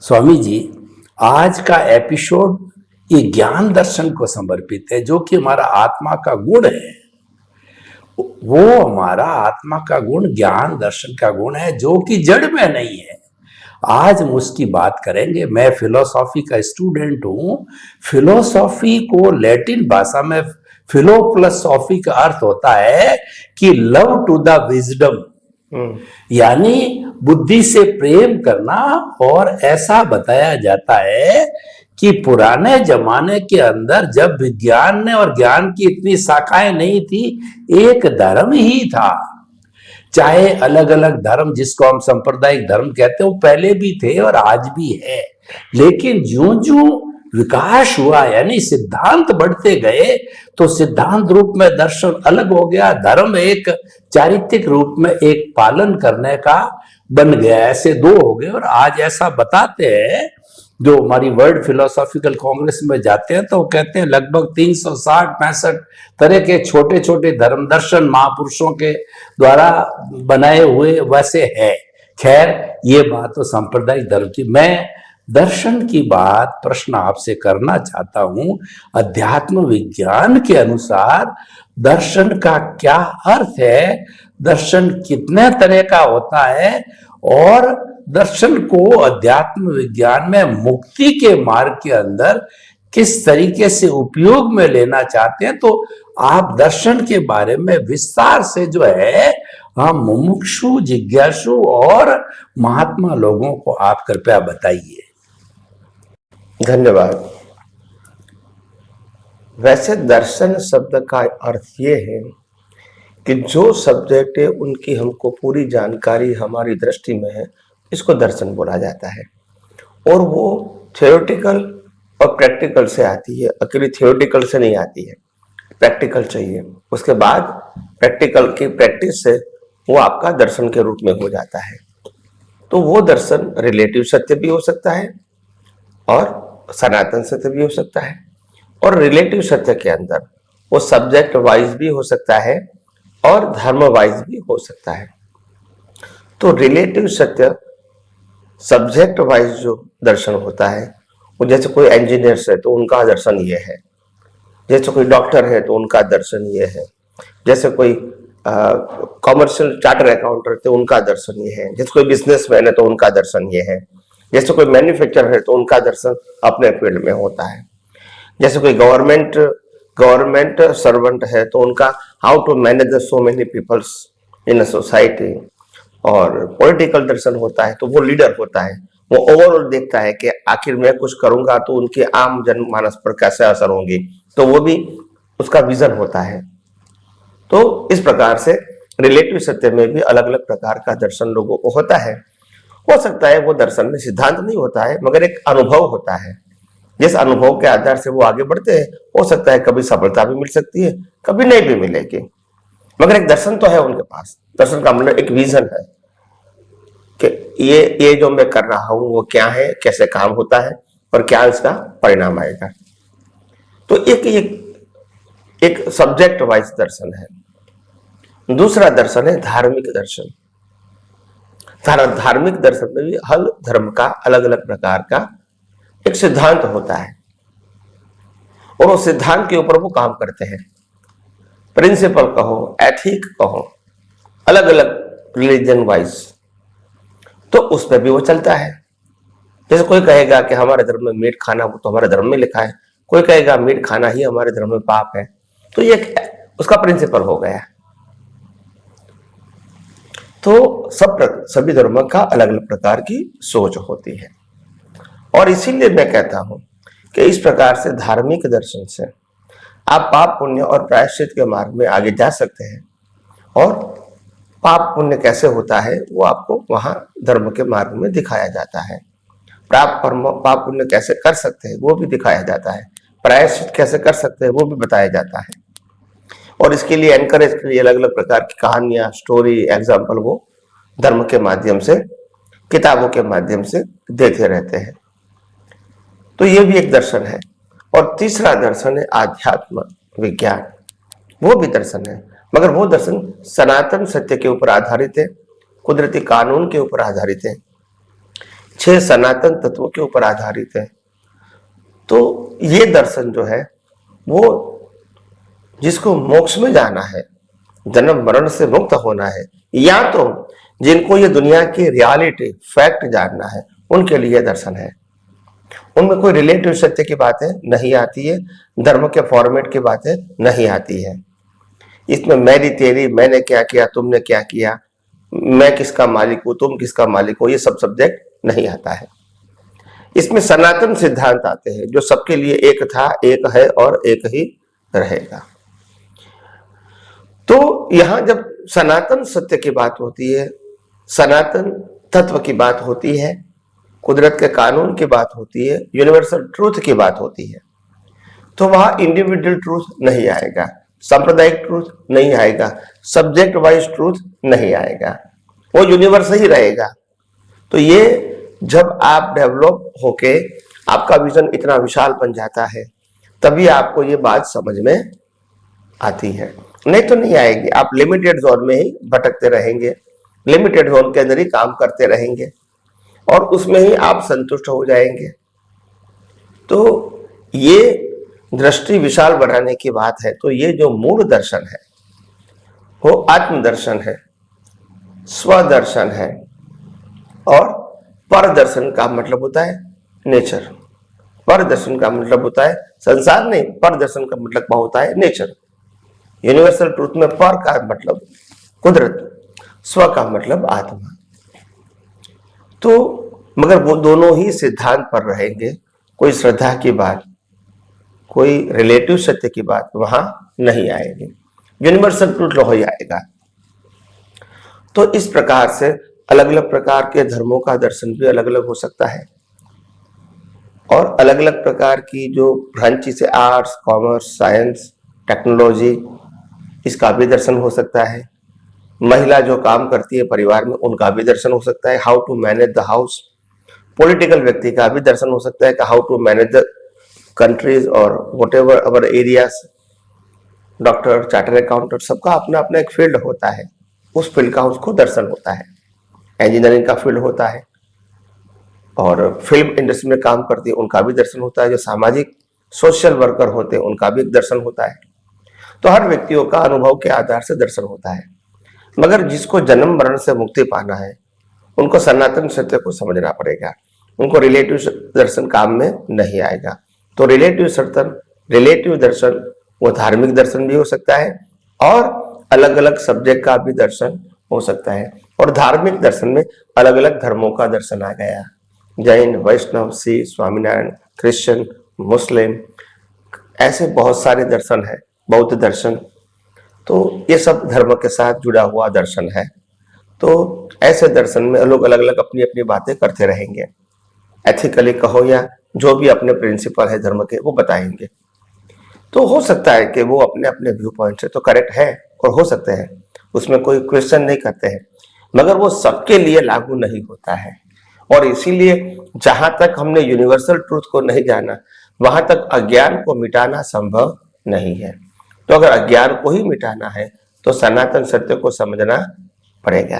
स्वामी जी, आज का एपिसोड ये ज्ञान दर्शन को समर्पित है, जो कि हमारा आत्मा का गुण है। वो हमारा आत्मा का गुण ज्ञान दर्शन का गुण है, जो कि जड़ में नहीं है। आज हम उसकी बात करेंगे। मैं फिलोसॉफी का स्टूडेंट हूं। फिलोसॉफी को लैटिन भाषा में फिलो प्लस सॉफी का अर्थ होता है कि लव टू द विजडम, यानी बुद्धि से प्रेम करना। और ऐसा बताया जाता है कि पुराने जमाने के अंदर जब विज्ञान ने और ज्ञान की इतनी शाखाएं नहीं थी, एक धर्म ही था। चाहे अलग अलग धर्म, जिसको हम सांप्रदायिक धर्म कहते हैं, वो पहले भी थे और आज भी है। लेकिन ज्यों ज्यों विकास हुआ, यानी सिद्धांत बढ़ते गए, तो सिद्धांत रूप में दर्शन अलग हो गया, धर्म एक चारित्रिक रूप में एक पालन करने का बन गया। ऐसे दो हो गए। और आज ऐसा बताते हैं, जो हमारी वर्ल्ड फिलोसॉफिकल कांग्रेस में जाते हैं, तो वो कहते हैं लगभग 360-65 तरह के छोटे छोटे धर्म दर्शन महापुरुषों के द्वारा बनाए हुए वैसे है। खैर, ये बात तो सांप्रदायिक धर्म की। मैं दर्शन की बात प्रश्न आपसे करना चाहता हूं। अध्यात्म विज्ञान के अनुसार दर्शन का क्या अर्थ है, दर्शन कितने तरह का होता है, और दर्शन को अध्यात्म विज्ञान में मुक्ति के मार्ग के अंदर किस तरीके से उपयोग में लेना चाहते हैं। तो आप दर्शन के बारे में विस्तार से जो है हम मुमुक्षु, जिज्ञासु और महात्मा लोगों को आप कृपया बताइए। धन्यवाद। वैसे दर्शन शब्द का अर्थ ये है कि जो सब्जेक्ट है उनकी हमको पूरी जानकारी हमारी दृष्टि में है, इसको दर्शन बोला जाता है। और वो थियोरेटिकल और प्रैक्टिकल से आती है, अकेली थियोरेटिकल से नहीं आती है, प्रैक्टिकल चाहिए। उसके बाद प्रैक्टिकल की प्रैक्टिस से वो आपका दर्शन के रूप में हो जाता है। तो वो दर्शन रिलेटिव सत्य भी हो सकता है और सनातन सत्य भी हो सकता है। और रिलेटिव सत्य के अंदर वो सब्जेक्ट वाइज भी हो सकता है और धर्म वाइज भी हो सकता है। तो रिलेटिव सत्य सब्जेक्ट वाइज जो दर्शन होता है, वो जैसे कोई इंजीनियर्स है तो उनका दर्शन ये है, जैसे कोई डॉक्टर है तो उनका दर्शन ये है, जैसे कोई कॉमर्शियल चार्टर अकाउंटेंट तो उनका दर्शन ये है, जैसे कोई बिजनेसमैन है तो उनका दर्शन ये है, जैसे कोई मैन्युफैक्चरर है तो उनका दर्शन अपने फील्ड में होता है, जैसे कोई गवर्नमेंट सर्वेंट है तो उनका how to manage so many peoples in a society. और पॉलिटिकल दर्शन होता है तो वो लीडर होता है, वो ओवरऑल देखता है कि आखिर मैं कुछ करूंगा तो उनके आम जनमानस पर कैसे असर होंगी, तो वो भी उसका विजन होता है। तो इस प्रकार से रिलेटिव सत्य में भी अलग अलग प्रकार का दर्शन लोगों को होता है। हो सकता है वो दर्शन में सिद्धांत नहीं होता है, मगर एक अनुभव होता है। जिस अनुभव के आधार से वो आगे बढ़ते हैं, हो सकता है कभी सफलता भी मिल सकती है, कभी नहीं भी मिलेगी, मगर एक दर्शन तो है उनके पास। दर्शन का मतलब एक विजन है कि ये जो मैं कर रहा हूं वो क्या है, कैसे काम होता है और क्या इसका परिणाम आएगा। तो एक सब्जेक्ट वाइज दर्शन है। दूसरा दर्शन है धार्मिक दर्शन। धार्मिक दर्शन में भी हर धर्म का अलग अलग प्रकार का एक सिद्धांत होता है और उस सिद्धांत के ऊपर वो काम करते हैं। प्रिंसिपल कहो, एथिक कहो, अलग अलग रिलीजन वाइज, तो उस पर भी वो चलता है। जैसे कोई कहेगा कि हमारे धर्म में मीट खाना, वो तो हमारे धर्म में लिखा है, कोई कहेगा मीट खाना ही हमारे धर्म में पाप है, तो ये उसका प्रिंसिपल हो गया। तो सभी धर्मों का अलग अलग प्रकार की सोच होती है। और इसीलिए मैं कहता हूं कि इस प्रकार से धार्मिक दर्शन से आप पाप पुण्य और प्रायश्चित के मार्ग में आगे जा सकते हैं। और पाप पुण्य कैसे होता है वो आपको वहां धर्म के मार्ग में दिखाया जाता है। पाप पुण्य कैसे कर सकते हैं वो भी दिखाया जाता है। प्रायश्चित कैसे कर सकते हैं वो भी बताया जाता है। और इसके लिए एनकरेज के लिए अलग अलग प्रकार की कहानियां, स्टोरी, एग्जाम्पल वो धर्म के माध्यम से, किताबों के माध्यम से देते रहते हैं। तो ये भी एक दर्शन है। और तीसरा दर्शन है आध्यात्म विज्ञान। वो भी दर्शन है, मगर वो दर्शन सनातन सत्य के ऊपर आधारित है, कुदरती कानून के ऊपर आधारित है। 6 सनातन तत्वों के ऊपर आधारित है। तो ये दर्शन जो है वो जिसको मोक्ष में जाना है, जन्म मरण से मुक्त होना है, या तो जिनको ये दुनिया की रियलिटी फैक्ट जानना है, उनके लिए दर्शन है। उनमें कोई रिलेटिव सत्य की बातें नहीं आती है, धर्म के फॉर्मेट की बातें नहीं आती है। इसमें मेरी तेरी, मैंने क्या किया, तुमने क्या किया, मैं किसका मालिक हूं, तुम किसका मालिक हो, ये सब सब्जेक्ट नहीं आता है। इसमें सनातन सिद्धांत आते हैं जो सबके लिए एक था, एक है और एक ही रहेगा। तो यहां जब सनातन सत्य की बात होती है, सनातन तत्व की बात होती है, कुदरत के कानून की बात होती है, यूनिवर्सल ट्रूथ की बात होती है, तो वहां इंडिविजुअल ट्रूथ नहीं आएगा, सांप्रदायिक ट्रूथ नहीं आएगा, सब्जेक्ट वाइज ट्रूथ नहीं आएगा, वो यूनिवर्स ही रहेगा। तो ये जब आप डेवलप होके आपका विजन इतना विशाल बन जाता है, तभी आपको ये बात समझ में आती है, नहीं तो नहीं आएगी। आप लिमिटेड जोन में ही भटकते रहेंगे, लिमिटेड जोन के अंदर ही काम करते रहेंगे और उसमें ही आप संतुष्ट हो जाएंगे। तो ये दृष्टि विशाल बनाने की बात है। तो ये जो मूल दर्शन है वो आत्मदर्शन है, स्वदर्शन है, और पर दर्शन का मतलब होता है नेचर। पर दर्शन का मतलब होता है संसार नहीं, पर दर्शन का मतलब होता है नेचर। यूनिवर्सल ट्रूथ में पर का मतलब कुदरत, स्व का मतलब आत्मा। तो मगर वो दोनों ही सिद्धांत पर रहेंगे, कोई श्रद्धा की बात, कोई रिलेटिव सत्य की बात वहां नहीं आएगी, यूनिवर्सल ट्रूथ हो आएगा। तो इस प्रकार से अलग अलग प्रकार के धर्मों का दर्शन भी अलग अलग हो सकता है, और अलग अलग प्रकार की जो ब्रांच से आर्ट्स, कॉमर्स, साइंस, टेक्नोलॉजी, इसका भी दर्शन हो सकता है। महिला जो काम करती है परिवार में, उनका भी दर्शन हो सकता है, how to manage the house. Political व्यक्ति का भी दर्शन हो सकता है कि how to manage the countries और whatever our areas. Doctor, chartered accountant, सबका अपना अपना एक फील्ड होता है, उस फील्ड का उसको दर्शन होता है। इंजीनियरिंग का फील्ड होता है, और फिल्म इंडस्ट्री में काम करती है उनका भी दर्शन होता है। जो सामाजिक सोशल वर्कर होते हैं उनका भी एक दर्शन होता है। तो हर व्यक्तियों का अनुभव के आधार से दर्शन होता है। मगर जिसको जन्म मरण से मुक्ति पाना है, उनको सनातन सत्य को समझना पड़ेगा, उनको रिलेटिव दर्शन काम में नहीं आएगा। तो रिलेटिव दर्शन वो धार्मिक दर्शन भी हो सकता है, और अलग अलग सब्जेक्ट का भी दर्शन हो सकता है। और धार्मिक दर्शन में अलग अलग धर्मों का दर्शन आ गया, जैन, वैष्णव, सिख, स्वामीनारायण, क्रिश्चियन, मुस्लिम, ऐसे बहुत सारे दर्शन है, बौद्ध दर्शन। तो ये सब धर्म के साथ जुड़ा हुआ दर्शन है। तो ऐसे दर्शन में लोग अलग अलग अपनी अपनी बातें करते रहेंगे, एथिकली कहो या जो भी अपने प्रिंसिपल है धर्म के वो बताएंगे। तो हो सकता है कि वो अपने अपने व्यू पॉइंट से तो करेक्ट है, और हो सकते हैं, उसमें कोई क्वेश्चन नहीं करते हैं, मगर वो सबके लिए लागू नहीं होता है। और इसीलिए जहां तक हमने यूनिवर्सल ट्रूथ को नहीं जाना, वहां तक अज्ञान को मिटाना संभव नहीं है। तो अगर अज्ञान को ही मिटाना है तो सनातन सत्य को समझना पड़ेगा।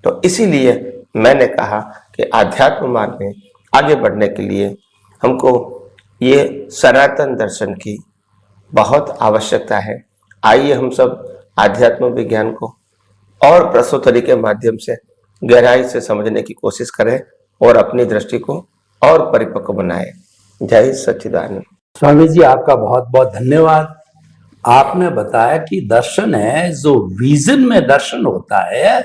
तो इसीलिए मैंने कहा कि आध्यात्म मार्ग में आगे बढ़ने के लिए हमको ये सनातन दर्शन की बहुत आवश्यकता है। आइए हम सब आध्यात्म विज्ञान को और प्रस्तुति के माध्यम से गहराई से समझने की कोशिश करें और अपनी दृष्टि को और परिपक्व बनाएं। जय सच्चिदानंद। स्वामी जी, आपका बहुत बहुत धन्यवाद। आपने बताया कि दर्शन है, जो विजन में दर्शन होता है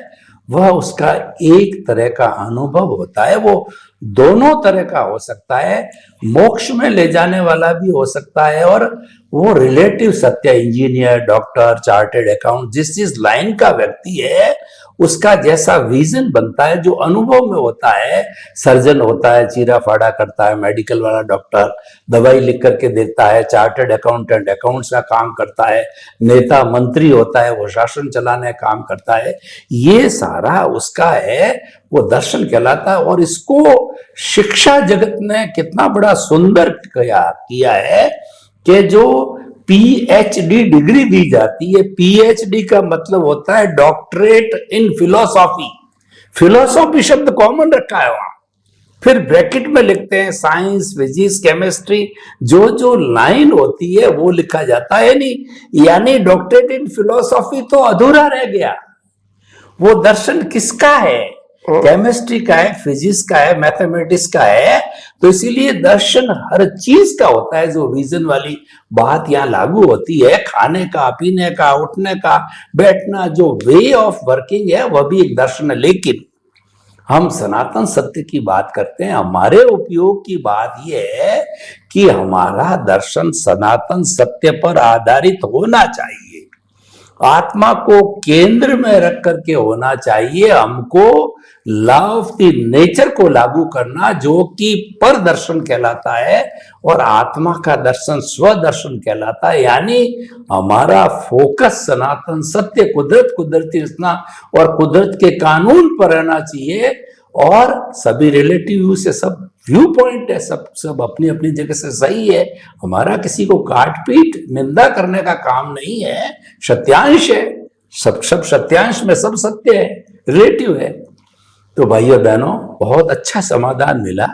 वह उसका एक तरह का अनुभव होता है। वो दोनों तरह का हो सकता है, मोक्ष में ले जाने वाला भी हो सकता है, और वो रिलेटिव सत्य, इंजीनियर, डॉक्टर, चार्टेड अकाउंट, जिस लाइन का व्यक्ति है उसका जैसा विजन बनता है, जो अनुभव में होता है। सर्जन होता है, चीरा फाड़ा करता है, मेडिकल वाला डॉक्टर दवाई लिख करके देता है, चार्टर्ड अकाउंटेंट अकाउंट्स का काम करता है, नेता मंत्री होता है, वो शासन चलाने का काम करता है। ये सारा उसका है, वो दर्शन कहलाता है। और इसको शिक्षा जगत ने कितना बड़ा सुंदर किया है कि जो पीएचडी डिग्री दी जाती है, पीएचडी का मतलब होता है डॉक्टरेट इन फिलोसॉफी। फिलोसॉफी शब्द कॉमन रखा है वहां, फिर ब्रैकेट में लिखते हैं साइंस, फिजिक्स, केमिस्ट्री, जो जो लाइन होती है वो लिखा जाता है। नहीं, यानी डॉक्टरेट इन फिलोसॉफी तो अधूरा रह गया। वो दर्शन किसका है? केमिस्ट्री का है, फिजिक्स का है, मैथमेटिक्स का है। तो इसीलिए दर्शन हर चीज का होता है। जो रीजन वाली बात यहाँ लागू होती है, खाने का, पीने का, उठने का, बैठना, जो वे ऑफ वर्किंग है वह भी एक दर्शन है। लेकिन हम सनातन सत्य की बात करते हैं। हमारे उपयोग की बात यह है कि हमारा दर्शन सनातन सत्य पर आधारित होना चाहिए, आत्मा को केंद्र में रख करके होना चाहिए। हमको लॉ ऑफ द नेचर को लागू करना, जो कि पर दर्शन कहलाता है, और आत्मा का दर्शन स्वदर्शन कहलाता है। यानी हमारा फोकस सनातन सत्य, कुदरत, कुदरती रचना और कुदरत के कानून पर रहना चाहिए। और सभी रिलेटिव व्यू से सब व्यू पॉइंट है, सब अपनी अपनी जगह से सही है। हमारा किसी को काट पीट निंदा करने का काम नहीं है। सत्यांश है, सब सत्यांश में सब सत्य है, रिलेटिव है। तो भाइयों बहनों, बहुत अच्छा समाधान मिला।